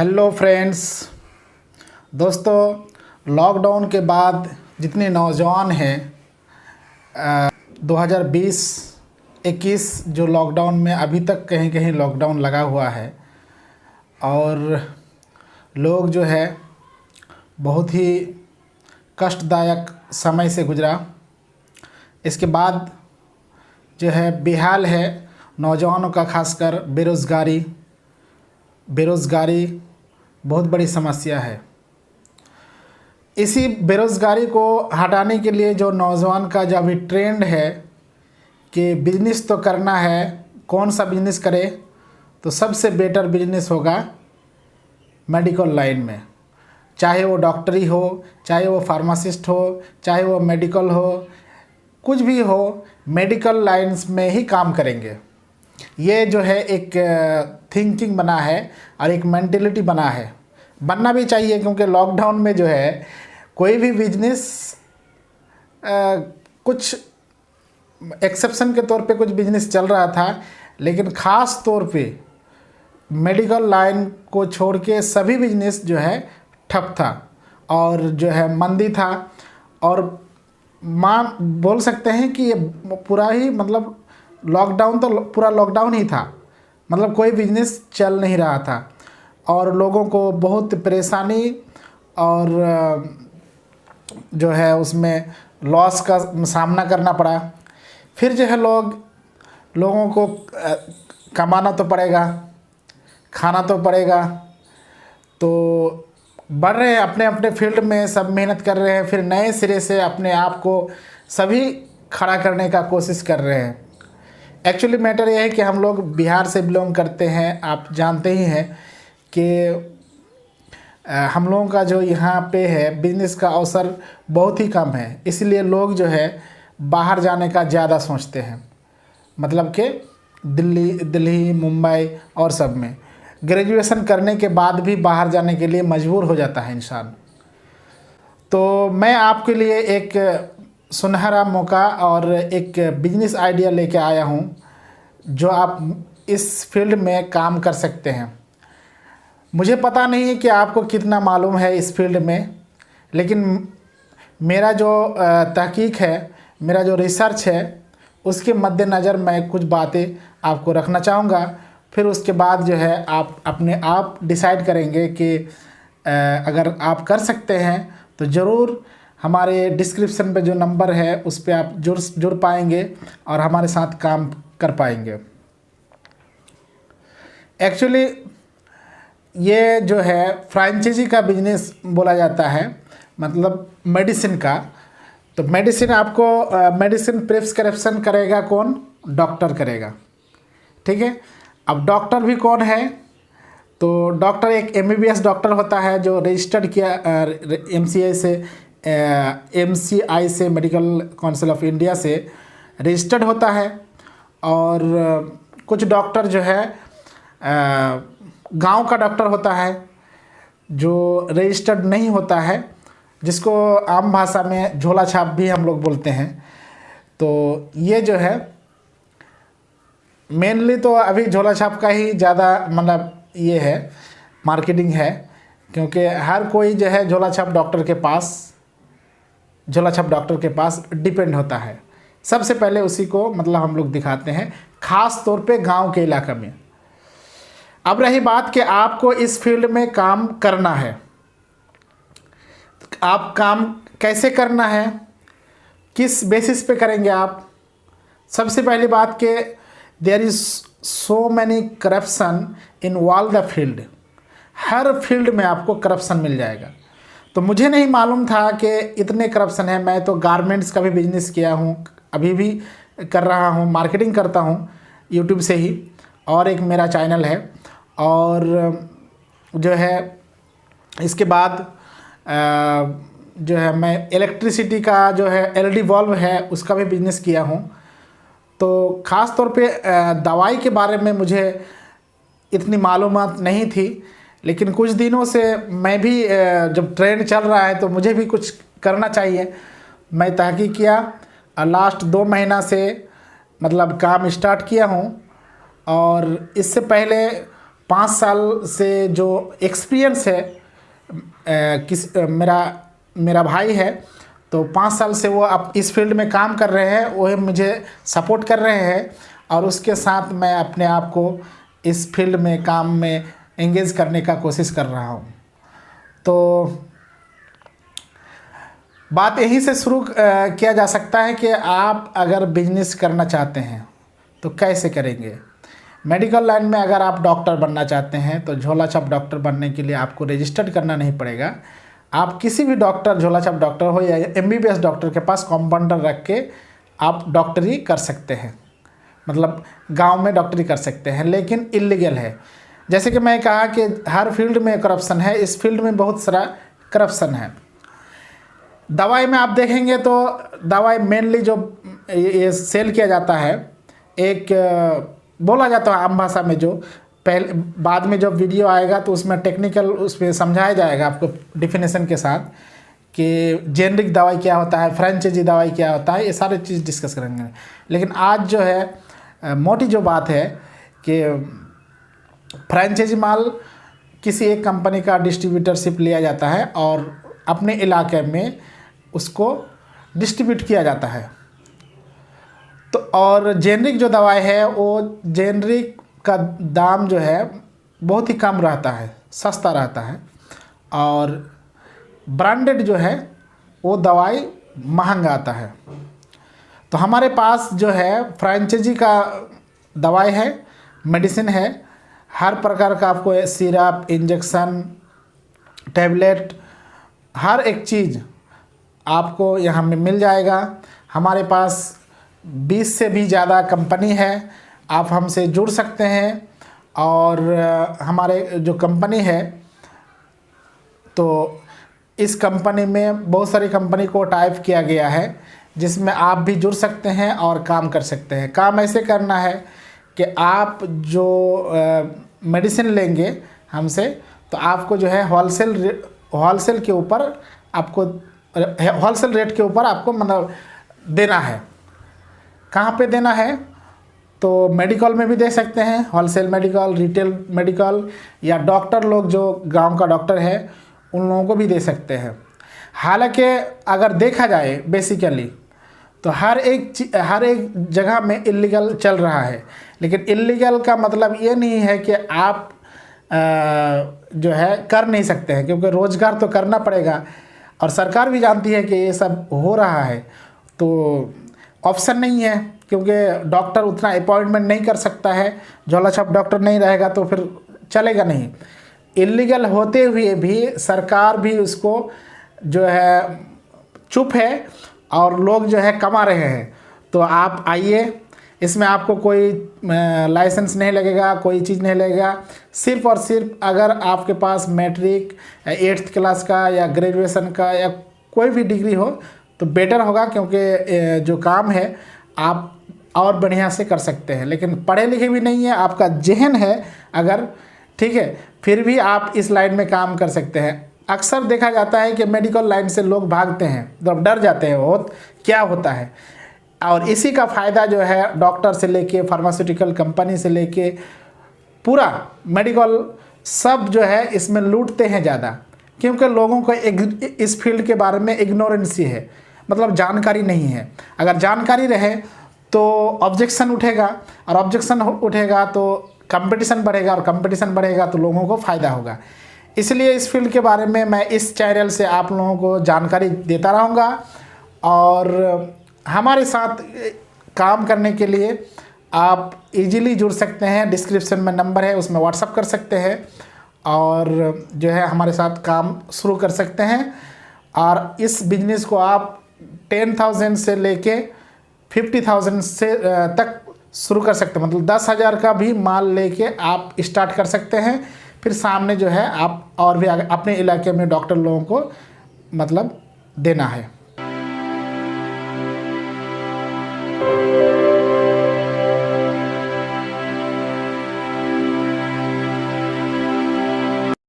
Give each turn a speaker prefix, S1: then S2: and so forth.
S1: Hello friends, दोस्तों lockdown के बाद जितने नौजवान हैं 2020-21 जो लॉकडाउन में अभी तक कहीं कहीं लॉकडाउन लगा हुआ है और लोग जो है बहुत ही कष्टदायक समय से गुज़रा। इसके बाद जो है बेहाल है नौजवानों का, खासकर बेरोज़गारी बहुत बड़ी समस्या है। इसी बेरोज़गारी को हटाने के लिए जो नौजवान का जो अभी ट्रेंड है कि बिजनेस तो करना है, कौन सा बिजनेस करे, तो सबसे बेटर बिजनेस होगा मेडिकल लाइन में। चाहे वो डॉक्टरी हो, चाहे वो फार्मासिस्ट हो, चाहे वो मेडिकल हो, कुछ भी हो, मेडिकल लाइन्स में ही काम करेंगे। ये जो है एक थिंकिंग बना है और एक मेंटेलिटी बना है, बनना भी चाहिए, क्योंकि लॉकडाउन में जो है कोई भी बिजनेस कुछ एक्सेप्शन के तौर पे कुछ बिजनेस चल रहा था, लेकिन ख़ास तौर पे मेडिकल लाइन को छोड़ के सभी बिजनेस जो है ठप था और जो है मंदी था। और बोल सकते हैं कि ये पूरा ही मतलब लॉकडाउन तो पूरा लॉकडाउन ही था, मतलब कोई बिजनेस चल नहीं रहा था और लोगों को बहुत परेशानी और जो है उसमें लॉस का सामना करना पड़ा। फिर जो है लोगों को कमाना तो पड़ेगा, खाना तो पड़ेगा, तो बढ़ रहे हैं अपने अपने फील्ड में, सब मेहनत कर रहे हैं, फिर नए सिरे से अपने आप को सभी खड़ा करने का कोशिश कर रहे हैं। एक्चुअली मैटर यह है कि हम लोग बिहार से बिलोंग करते हैं, आप जानते ही हैं कि हम लोगों का जो यहाँ पे है बिज़नेस का अवसर बहुत ही कम है, इसलिए लोग जो है बाहर जाने का ज़्यादा सोचते हैं। मतलब कि दिल्ली, मुंबई और सब में ग्रेजुएशन करने के बाद भी बाहर जाने के लिए मजबूर हो जाता है इंसान। तो मैं आपके लिए एक सुनहरा मौका और एक बिजनेस आइडिया लेके आया हूँ जो आप इस फील्ड में काम कर सकते हैं। मुझे पता नहीं है कि आपको कितना मालूम है इस फील्ड में, लेकिन मेरा जो तहकीक है, मेरा जो रिसर्च है, उसके मद्देनज़र मैं कुछ बातें आपको रखना चाहूँगा। फिर उसके बाद जो है आप अपने आप डिसाइड करेंगे कि अगर आप कर सकते हैं तो ज़रूर हमारे डिस्क्रिप्शन पे जो नंबर है उस पर आप जुड़ पाएंगे और हमारे साथ काम कर पाएंगे। एक्चुअली ये जो है फ्रेंचाइजी का बिजनेस बोला जाता है, मतलब मेडिसिन का। तो मेडिसिन आपको मेडिसिन प्रिस्क्रिप्शन करेगा कौन? डॉक्टर करेगा, ठीक है। अब डॉक्टर भी कौन है? तो डॉक्टर एक MBBS डॉक्टर होता है जो रजिस्टर्ड किया MCI से, मेडिकल काउंसिल ऑफ इंडिया से रजिस्टर्ड होता है। और कुछ डॉक्टर जो है गांव का डॉक्टर होता है जो रजिस्टर्ड नहीं होता है, जिसको आम भाषा में झोला छाप भी हम लोग बोलते हैं। तो ये जो है मेनली तो अभी झोला छाप का ही ज़्यादा मतलब ये है, मार्केटिंग है, क्योंकि हर कोई जो है झोला छाप डॉक्टर के पास डिपेंड होता है। सबसे पहले उसी को मतलब हम लोग दिखाते हैं, ख़ास तौर पे गांव के इलाके में। अब रही बात कि आपको इस फील्ड में काम करना है, आप काम कैसे करना है, किस बेसिस पे करेंगे आप? सबसे पहली बात कि there is so many corruption in all the field. हर फील्ड में आपको करप्शन मिल जाएगा। तो मुझे नहीं मालूम था कि इतने करप्शन है। मैं तो गारमेंट्स का भी बिजनेस किया हूँ, अभी भी कर रहा हूँ, मार्केटिंग करता हूँ यूट्यूब से ही, और एक मेरा चैनल है। और जो है इसके बाद जो है मैं इलेक्ट्रिसिटी का जो है LED बल्ब है उसका भी बिजनेस किया हूँ। तो ख़ास तौर पे दवाई के बारे में मुझे इतनी मालूमात नहीं थी, लेकिन कुछ दिनों से मैं भी जब ट्रेंड चल रहा है तो मुझे भी कुछ करना चाहिए। मैं तहकीक किया और लास्ट 2 महीना से मतलब काम स्टार्ट किया हूँ। और इससे पहले 5 साल से जो एक्सपीरियंस है, मेरा भाई है, तो 5 साल से वो अब इस फील्ड में काम कर रहे हैं, वो मुझे सपोर्ट कर रहे हैं और उसके साथ मैं अपने आप को इस फील्ड में काम में एंगेज करने का कोशिश कर रहा हूँ। तो बात यहीं से शुरू किया जा सकता है कि आप अगर बिजनेस करना चाहते हैं तो कैसे करेंगे। मेडिकल लाइन में अगर आप डॉक्टर बनना चाहते हैं तो झोला छाप डॉक्टर बनने के लिए आपको रजिस्टर्ड करना नहीं पड़ेगा। आप किसी भी डॉक्टर, झोला छाप डॉक्टर हो या MBBS डॉक्टर के पास कंपाउंडर रख के आप डॉक्टरी कर सकते हैं, मतलब गांव में डॉक्टरी कर सकते हैं, लेकिन इलीगल है। जैसे कि मैं कहा कि हर फील्ड में करप्शन है, इस फील्ड में बहुत सारा करप्शन है। दवाई में आप देखेंगे तो दवाई मेनली जो ये सेल किया जाता है, एक बोला जाता है आम भाषा में, जो पहले बाद में जब वीडियो आएगा तो उसमें टेक्निकल उसमें समझाया जाएगा आपको डिफिनेशन के साथ कि जेनरिक दवाई क्या होता है, फ्रेंचाइजी दवाई क्या होता है, ये सारे चीज़ डिस्कस करेंगे। लेकिन आज जो है मोटी जो बात है कि फ्रेंचाइजी माल किसी एक कंपनी का डिस्ट्रीब्यूटरशिप लिया जाता है और अपने इलाके में उसको डिस्ट्रीब्यूट किया जाता है। तो और जेनरिक जो दवाई है वो जेनरिक का दाम जो है बहुत ही कम रहता है, सस्ता रहता है, और ब्रांडेड जो है वो दवाई महंगा आता है। तो हमारे पास जो है फ्रेंचाइजी का दवाई है, मेडिसिन है, हर प्रकार का आपको सिरप, इंजेक्शन, टैबलेट, हर एक चीज़ आपको यहाँ में मिल जाएगा। हमारे पास 20 से भी ज़्यादा कंपनी है, आप हमसे जुड़ सकते हैं। और हमारे जो कंपनी है तो इस कंपनी में बहुत सारी कंपनी को टाइप किया गया है जिसमें आप भी जुड़ सकते हैं और काम कर सकते हैं। काम ऐसे करना है कि आप जो मेडिसिन लेंगे हमसे तो आपको जो है होलसेल के ऊपर आपको होलसेल रेट के ऊपर आपको मतलब देना है। कहाँ पे देना है तो मेडिकल में भी दे सकते हैं, होलसेल मेडिकल, रिटेल मेडिकल, या डॉक्टर लोग जो गांव का डॉक्टर है उन लोगों को भी दे सकते हैं। हालांकि अगर देखा जाए बेसिकली तो हर एक जगह में इलीगल चल रहा है, लेकिन इलीगल का मतलब ये नहीं है कि आप जो है कर नहीं सकते हैं, क्योंकि रोज़गार तो करना पड़ेगा और सरकार भी जानती है कि ये सब हो रहा है। तो ऑप्शन नहीं है, क्योंकि डॉक्टर उतना अपॉइंटमेंट नहीं कर सकता है, झोला छाप डॉक्टर नहीं रहेगा तो फिर चलेगा नहीं। इलीगल होते हुए भी सरकार भी उसको जो है चुप है और लोग जो है कमा रहे हैं। तो आप आइए, इसमें आपको कोई लाइसेंस नहीं लगेगा, कोई चीज़ नहीं लगेगा। सिर्फ और सिर्फ अगर आपके पास मैट्रिक 8th क्लास का या ग्रेजुएशन का या कोई भी डिग्री हो तो बेटर होगा, क्योंकि जो काम है आप और बढ़िया से कर सकते हैं। लेकिन पढ़े लिखे भी नहीं है, आपका जहन है अगर, ठीक है, फिर भी आप इस लाइन में काम कर सकते हैं। अक्सर देखा जाता है कि मेडिकल लाइन से लोग भागते हैं, मतलब डर जाते हैं बहुत क्या होता है। और इसी का फ़ायदा जो है डॉक्टर से लेके फार्मास्यूटिकल कंपनी से लेके पूरा मेडिकल सब जो है इसमें लूटते हैं ज़्यादा, क्योंकि लोगों को इस फील्ड के बारे में इग्नोरेंसी है, मतलब जानकारी नहीं है। अगर जानकारी रहे तो ऑब्जेक्शन उठेगा, और ऑब्जेक्शन उठेगा तो कंपटीशन बढ़ेगा, और कंपटीशन बढ़ेगा तो लोगों को फ़ायदा होगा। इसलिए इस फील्ड के बारे में मैं इस चैनल से आप लोगों को जानकारी देता रहूँगा। और हमारे साथ काम करने के लिए आप इजीली जुड़ सकते हैं, डिस्क्रिप्शन में नंबर है उसमें व्हाट्सअप कर सकते हैं और जो है हमारे साथ काम शुरू कर सकते हैं। और इस बिजनेस को आप 10,000 से लेके 50,000 से तक शुरू कर सकते हैं, मतलब 10,000 का भी माल लेके आप स्टार्ट कर सकते हैं। फिर सामने जो है आप और भी अपने इलाके में डॉक्टर लोगों को मतलब देना है।